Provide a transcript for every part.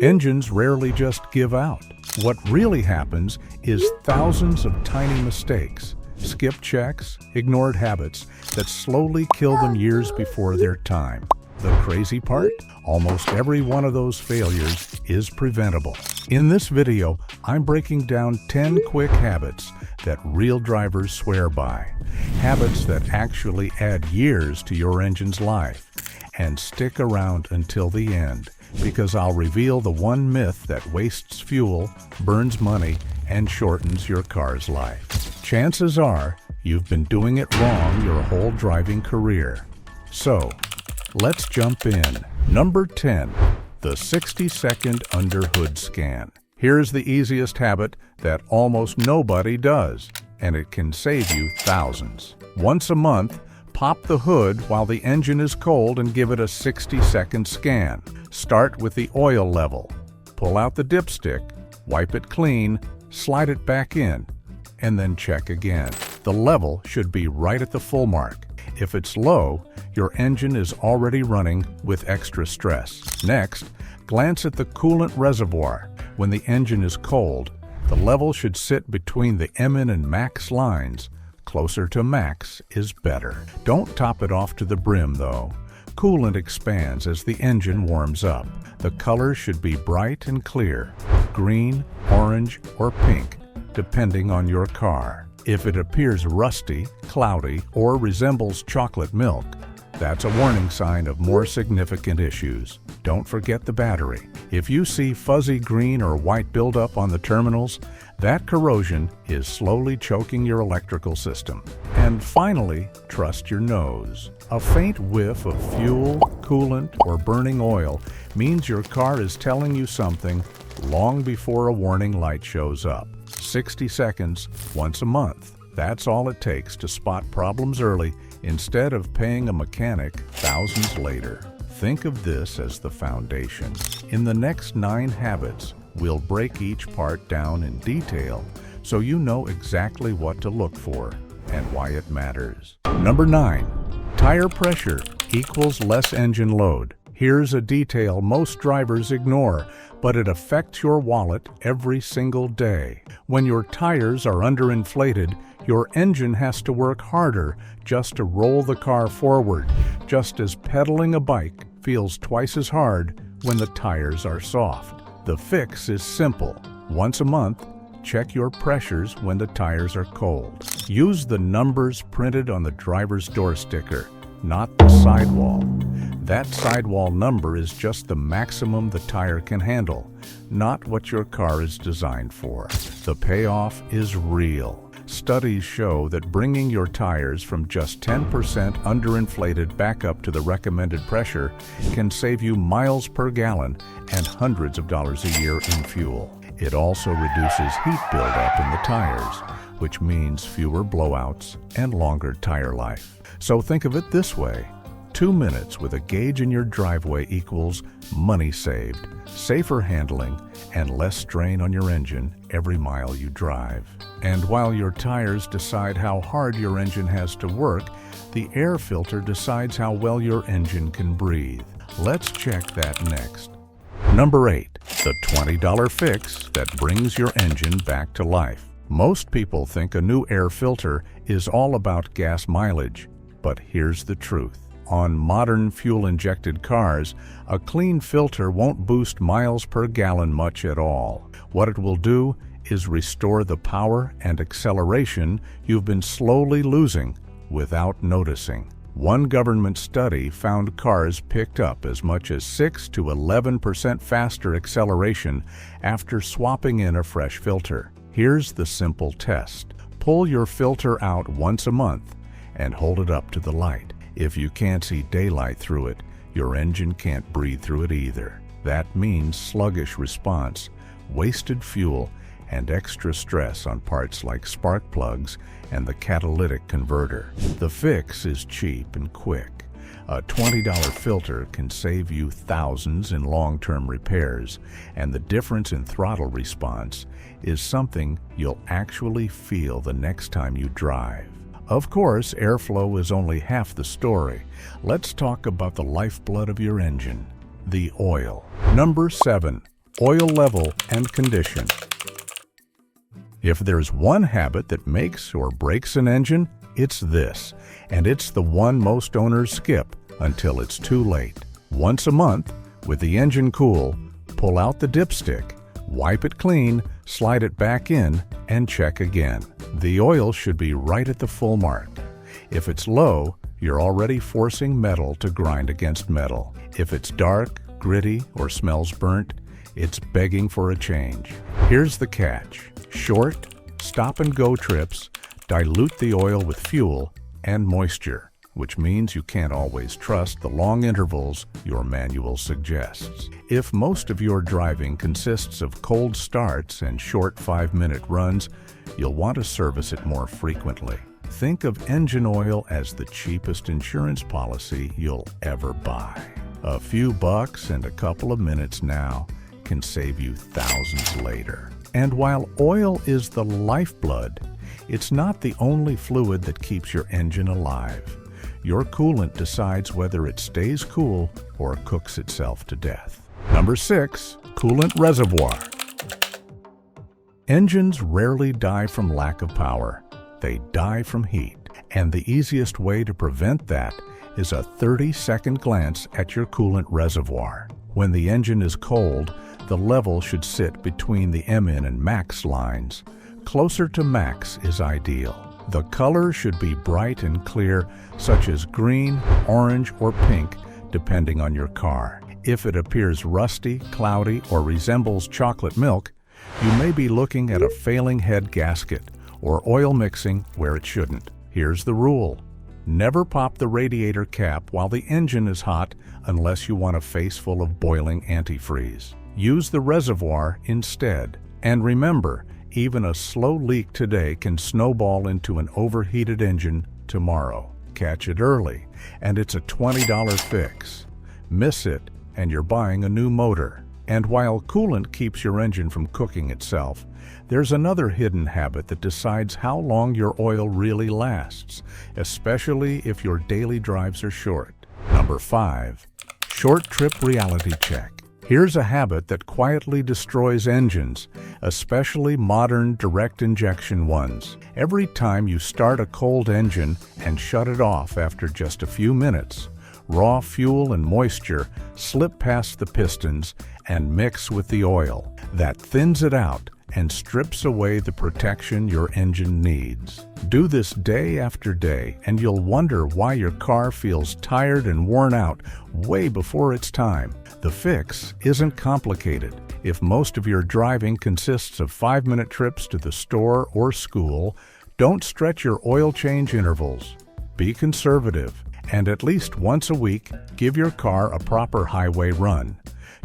Engines rarely just give out. What really happens is thousands of tiny mistakes, skip checks, ignored habits that slowly kill them years before their time. The crazy part? Almost every one of those failures is preventable. In this video, I'm breaking down 10 quick habits that real drivers swear by. Habits that actually add years to your engine's life. And stick around until the end, because I'll reveal the one myth that wastes fuel, burns money, and shortens your car's life. Chances are you've been doing it wrong your whole driving career. So, let's jump in. Number 10, the 60-second under-hood scan. Here's the easiest habit that almost nobody does, and it can save you thousands. Once a month, pop the hood while the engine is cold and give it a 60-second scan. Start with the oil level. Pull out the dipstick, wipe it clean, slide it back in, and then check again. The level should be right at the full mark. If it's low, your engine is already running with extra stress. Next, glance at the coolant reservoir. When the engine is cold, the level should sit between the MN and max lines. Closer to max is better. Don't top it off to the brim though. Coolant expands as the engine warms up. The color should be bright and clear, green, orange, or pink, depending on your car. If it appears rusty, cloudy, or resembles chocolate milk, that's a warning sign of more significant issues. Don't forget the battery. If you see fuzzy green or white buildup on the terminals, that corrosion is slowly choking your electrical system. And finally, trust your nose. A faint whiff of fuel, coolant, or burning oil means your car is telling you something long before a warning light shows up. 60 seconds, once a month. That's all it takes to spot problems early instead of paying a mechanic thousands later. Think of this as the foundation. In the next 9 habits, we'll break each part down in detail so you know exactly what to look for and why it matters. Number 9, tire pressure equals less engine load. Here's a detail most drivers ignore, but it affects your wallet every single day. When your tires are underinflated, your engine has to work harder just to roll the car forward, just as pedaling a bike feels twice as hard when the tires are soft. The fix is simple. Once a month, check your pressures when the tires are cold. Use the numbers printed on the driver's door sticker, not the sidewall. That sidewall number is just the maximum the tire can handle, not what your car is designed for. The payoff is real. Studies show that bringing your tires from just 10% underinflated back up to the recommended pressure can save you miles per gallon and hundreds of dollars a year in fuel. It also reduces heat buildup in the tires, which means fewer blowouts and longer tire life. So think of it this way. 2 minutes with a gauge in your driveway equals money saved, safer handling, and less strain on your engine every mile you drive. And while your tires decide how hard your engine has to work, the air filter decides how well your engine can breathe. Let's check that next. Number 8, the $20 fix that brings your engine back to life. Most people think a new air filter is all about gas mileage, but here's the truth. On modern fuel-injected cars, a clean filter won't boost miles per gallon much at all. What it will do is restore the power and acceleration you've been slowly losing without noticing. One government study found cars picked up as much as 6 to 11% faster acceleration after swapping in a fresh filter. Here's the simple test. Pull your filter out once a month and hold it up to the light. If you can't see daylight through it, your engine can't breathe through it either. That means sluggish response, wasted fuel, and extra stress on parts like spark plugs and the catalytic converter. The fix is cheap and quick. A $20 filter can save you thousands in long-term repairs, and the difference in throttle response is something you'll actually feel the next time you drive. Of course, airflow is only half the story. Let's talk about the lifeblood of your engine, the oil. Number 7, oil level and condition. If there's one habit that makes or breaks an engine, it's this, and it's the one most owners skip until it's too late. Once a month, with the engine cool, pull out the dipstick, wipe it clean, slide it back in, and check again. The oil should be right at the full mark. If it's low, you're already forcing metal to grind against metal. If it's dark, gritty, or smells burnt, it's begging for a change. Here's the catch. Short, stop-and-go trips dilute the oil with fuel and moisture, which means you can't always trust the long intervals your manual suggests. If most of your driving consists of cold starts and short 5-minute runs, you'll want to service it more frequently. Think of engine oil as the cheapest insurance policy you'll ever buy. A few bucks and a couple of minutes now can save you thousands later. And while oil is the lifeblood, it's not the only fluid that keeps your engine alive. Your coolant decides whether it stays cool or cooks itself to death. Number 6, coolant reservoir. Engines rarely die from lack of power. They die from heat. And the easiest way to prevent that is a 30-second glance at your coolant reservoir. When the engine is cold, the level should sit between the MN and max lines. Closer to max is ideal. The color should be bright and clear, such as green, orange, or pink, depending on your car. If it appears rusty, cloudy, or resembles chocolate milk, you may be looking at a failing head gasket or oil mixing where it shouldn't. Here's the rule. Never pop the radiator cap while the engine is hot unless you want a face full of boiling antifreeze. Use the reservoir instead. And remember, even a slow leak today can snowball into an overheated engine tomorrow. Catch it early, and it's a $20 fix. Miss it, and you're buying a new motor. And while coolant keeps your engine from cooking itself, there's another hidden habit that decides how long your oil really lasts, especially if your daily drives are short. Number 5, short trip reality check. Here's a habit that quietly destroys engines, especially modern direct injection ones. Every time you start a cold engine and shut it off after just a few minutes, raw fuel and moisture slip past the pistons and mix with the oil. That thins it out and strips away the protection your engine needs. Do this day after day, and you'll wonder why your car feels tired and worn out way before it's time. The fix isn't complicated. If most of your driving consists of 5-minute trips to the store or school, don't stretch your oil change intervals. Be conservative, and at least once a week, give your car a proper highway run.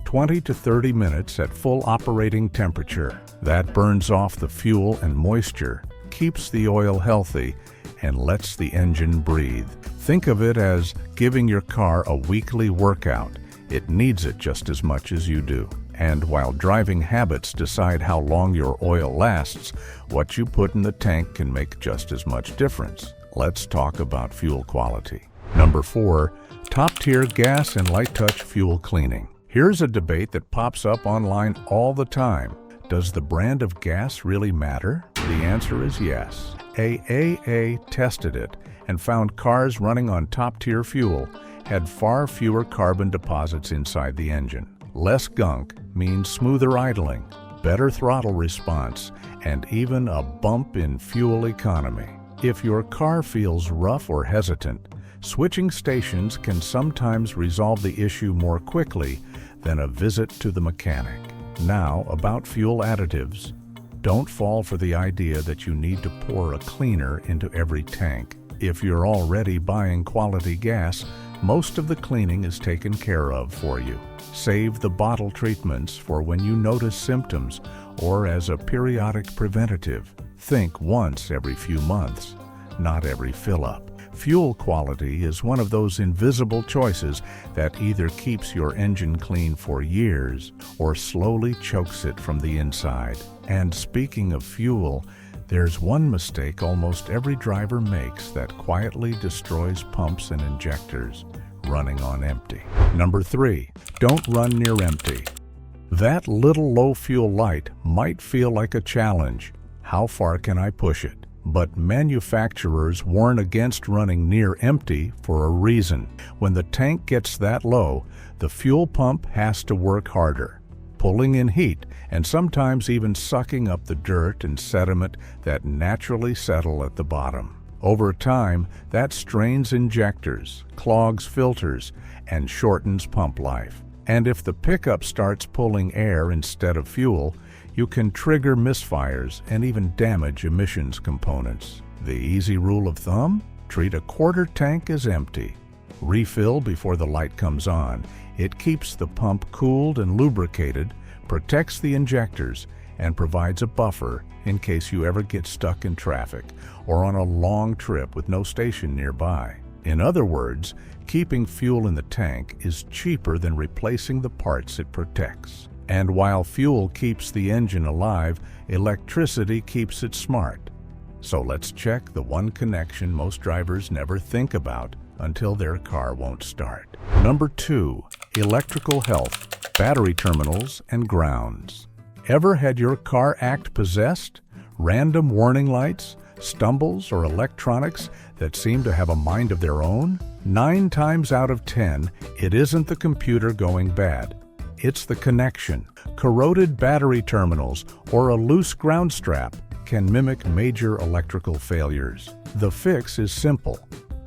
20 to 30 minutes at full operating temperature. That burns off the fuel and moisture, keeps the oil healthy, and lets the engine breathe. Think of it as giving your car a weekly workout. It needs it just as much as you do. And while driving habits decide how long your oil lasts, what you put in the tank can make just as much difference. Let's talk about fuel quality. Number 4, top-tier gas and light-touch fuel cleaning. Here's a debate that pops up online all the time. Does the brand of gas really matter? The answer is yes. AAA tested it and found cars running on top-tier fuel had far fewer carbon deposits inside the engine. Less gunk means smoother idling, better throttle response, and even a bump in fuel economy. If your car feels rough or hesitant, switching stations can sometimes resolve the issue more quickly than a visit to the mechanic. Now, about fuel additives. Don't fall for the idea that you need to pour a cleaner into every tank. If you're already buying quality gas, most of the cleaning is taken care of for you. Save the bottle treatments for when you notice symptoms or as a periodic preventative. Think once every few months, not every fill-up. Fuel quality is one of those invisible choices that either keeps your engine clean for years or slowly chokes it from the inside. And speaking of fuel, there's one mistake almost every driver makes that quietly destroys pumps and injectors: running on empty. Number 3, don't run near empty. That little low fuel light might feel like a challenge. How far can I push it? But manufacturers warn against running near empty for a reason. When the tank gets that low, the fuel pump has to work harder, pulling in heat and sometimes even sucking up the dirt and sediment that naturally settle at the bottom. Over time, that strains injectors, clogs filters, and shortens pump life. And if the pickup starts pulling air instead of fuel, you can trigger misfires and even damage emissions components. The easy rule of thumb? Treat a quarter tank as empty. Refill before the light comes on. It keeps the pump cooled and lubricated, protects the injectors, and provides a buffer in case you ever get stuck in traffic or on a long trip with no station nearby. In other words, keeping fuel in the tank is cheaper than replacing the parts it protects. And while fuel keeps the engine alive, electricity keeps it smart. So let's check the one connection most drivers never think about until their car won't start. Number 2, electrical health, battery terminals and grounds. Ever had your car act possessed? Random warning lights, stumbles, or electronics that seem to have a mind of their own? 9 times out of 10, it isn't the computer going bad. It's the connection. Corroded battery terminals or a loose ground strap can mimic major electrical failures. The fix is simple.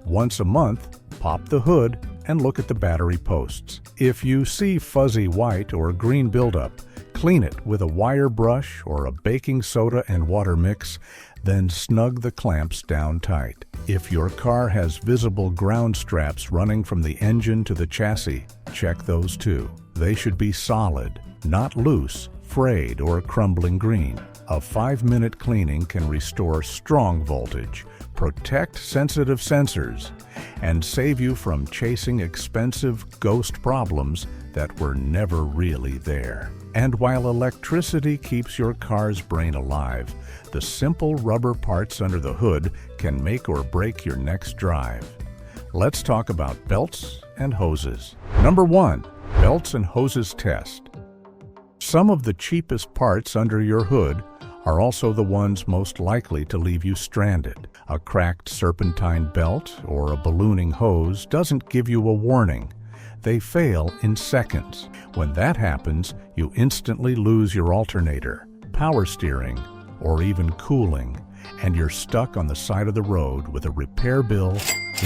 Once a month, pop the hood and look at the battery posts. If you see fuzzy white or green buildup, clean it with a wire brush or a baking soda and water mix, then snug the clamps down tight. If your car has visible ground straps running from the engine to the chassis, check those too. They should be solid, not loose, frayed, or crumbling green. A 5-minute cleaning can restore strong voltage, protect sensitive sensors, and save you from chasing expensive ghost problems that were never really there. And while electricity keeps your car's brain alive, the simple rubber parts under the hood can make or break your next drive. Let's talk about belts and hoses. Number 1, belts and hoses test. Some of the cheapest parts under your hood are also the ones most likely to leave you stranded. A cracked serpentine belt or a ballooning hose doesn't give you a warning. They fail in seconds. When that happens, you instantly lose your alternator, power steering, or even cooling, and you're stuck on the side of the road with a repair bill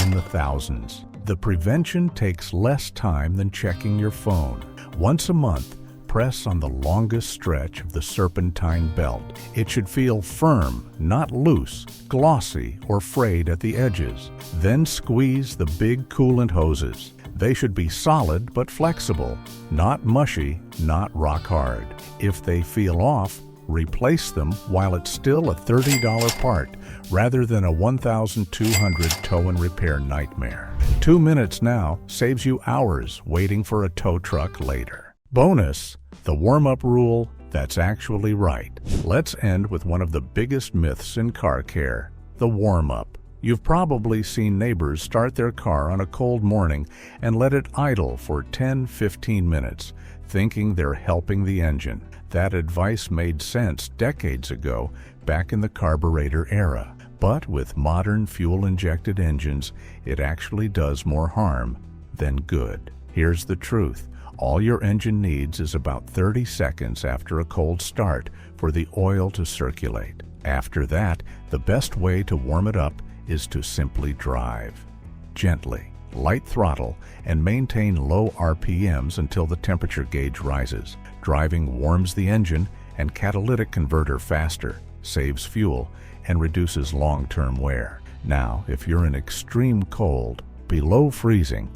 in the thousands. The prevention takes less time than checking your phone. Once a month, press on the longest stretch of the serpentine belt. It should feel firm, not loose, glossy, or frayed at the edges. Then squeeze the big coolant hoses. They should be solid but flexible, not mushy, not rock hard. If they feel off, replace them while it's still a $30 part rather than a $1,200 tow and repair nightmare. 2 minutes now saves you hours waiting for a tow truck later. Bonus, the warm-up rule that's actually right. Let's end with one of the biggest myths in car care, the warm-up. You've probably seen neighbors start their car on a cold morning and let it idle for 10-15 minutes, thinking they're helping the engine. That advice made sense decades ago, back in the carburetor era. But with modern fuel-injected engines, it actually does more harm than good. Here's the truth. All your engine needs is about 30 seconds after a cold start for the oil to circulate. After that, the best way to warm it up is to simply drive. Gently, light throttle, and maintain low RPMs until the temperature gauge rises. Driving warms the engine and catalytic converter faster, saves fuel, and reduces long-term wear. Now, if you're in extreme cold, below freezing,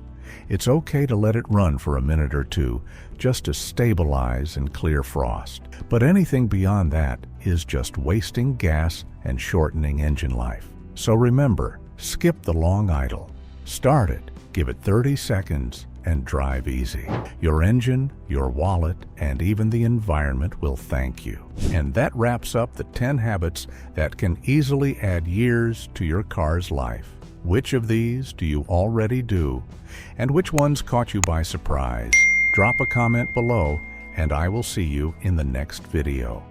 it's okay to let it run for a minute or two just to stabilize and clear frost. But anything beyond that is just wasting gas and shortening engine life. So remember, skip the long idle. Start it, give it 30 seconds, and drive easy. Your engine, your wallet, and even the environment will thank you. And that wraps up the 10 habits that can easily add years to your car's life. Which of these do you already do, and which ones caught you by surprise? Drop a comment below and I will see you in the next video.